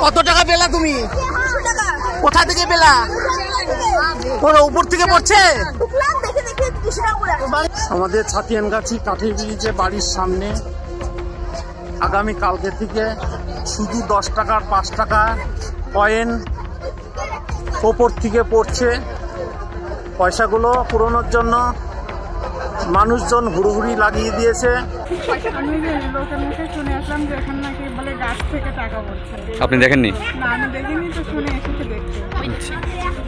কত টাকা পেলা তুমি? কোথা থেকে পেলা? ওর উপর থেকে পড়ছে। আমাদের ছাতিয়ানগাছি কাঠের ব্রিজে বাড়ির সামনে আগামী কালকে থেকে শুধু 10 টাকার 5 টাকা কয়েন ওপর থেকে পড়ছে। পয়সাগুলো পুরোনোর জন্য মানুষজন হুড়োহুড়ি লাগিয়ে দিয়েছে। আমি লোকের মুখে শুনে আসলাম যে এখানে নাকি বলে গাছ থেকে টাকা পড়ছে। আপনি দেখেননি? না, আমি দেখিনি, তো শুনে এসেছি দেখতে।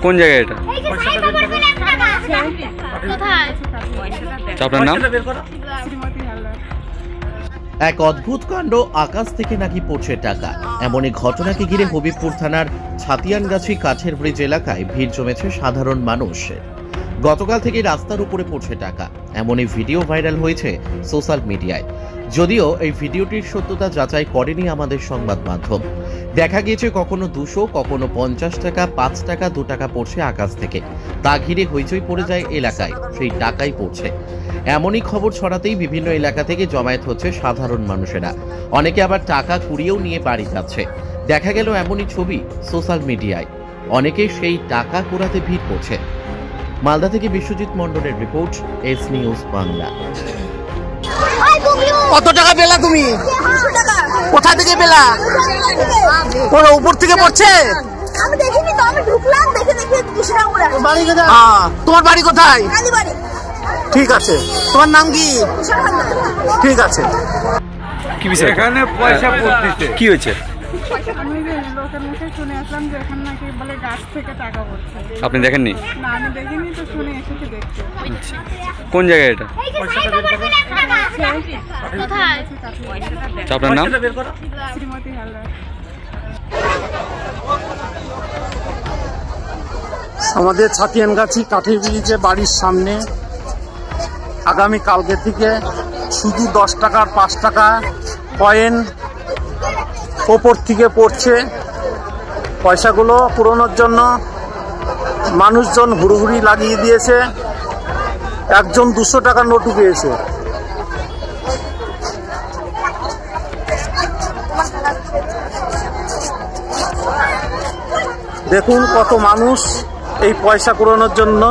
কোন জায়গায় এটা? আপনার নাম? শ্রীমতী হালদার। এক অদ্ভুত কাণ্ড, আকাশ থেকে নাকি পড়ছে টাকা। এমনই ঘটনাকে ঘিরে হবিবপুর থানার ছাতিয়ানগাছি কাঠের ব্রিজ এলাকায় ভিড় জমেছে সাধারণ মানুষের। গতকাল থেকে রাস্তার উপরে পড়ছে টাকা, এমনই ভিডিও ভাইরাল হয়েছে সোশ্যাল মিডিয়ায়। যদিও এই ভিডিওটির সত্যতা যাচাই করেনি আমাদের সংবাদ মাধ্যম। দেখা গিয়েছে কখনো 200, কখনো 50 টাকা, 5 টাকা, 2 টাকা পড়ছে আকাশ থেকে। তা ঘিরে হইচই পড়ে যায় এলাকায়, সেই টাকাই পড়ছে। এমনই খবর ছড়াতেই বিভিন্ন এলাকা থেকে জমায়েত হচ্ছে সাধারণ মানুষেরা। অনেকে আবার টাকা কুড়িয়েও নিয়ে বাড়ি যাচ্ছে। দেখা গেল এমনই ছবি সোশ্যাল মিডিয়ায়। অনেকে সেই টাকা কুড়াতে ভিড় করছে। মালদা থেকে বিশ্বজিৎ মন্ডলের রিপোর্ট, এস নিউজ বাংলা। কত টাকা পেলা তুমি? কোথা থেকে পেলা? ওর উপর থেকে পড়ছে। আমি দেখিনি তো, আমি ঢুকলাম দেখে 200 টাকা করে। তোমার বাড়ি কোথায়? ঠিক আছে, তোমার নাম কি? ঠিক আছে। কি বিষয়? এখানে পয়সা পড়তেছে। কি হয়েছে? আমি লোকের মুখে শুনে আসলাম যে এখানে নাকি বলে গাছ থেকে টাকা পড়ছে। আপনি দেখেননি? না, আমি দেখিনি, তো শুনে এসেছি দেখতে। কোন জায়গায় এটা? আপনার নাম? শ্রীমতী হালদার। আমাদের ছাতিয়ানগাছি কাঠের ব্রিজে বাড়ির সামনে আগামী কালকে থেকে শুধু 10 টাকার 5 টাকা কয়েন ওপর থেকে পড়ছে। পয়সাগুলো পুরোনোর জন্য মানুষজন হুড়োহুড়ি লাগিয়ে দিয়েছে। একজন 200 টাকার নোটও পেয়েছে। দেখুন কত মানুষ এই পয়সা কুড়ানোর জন্য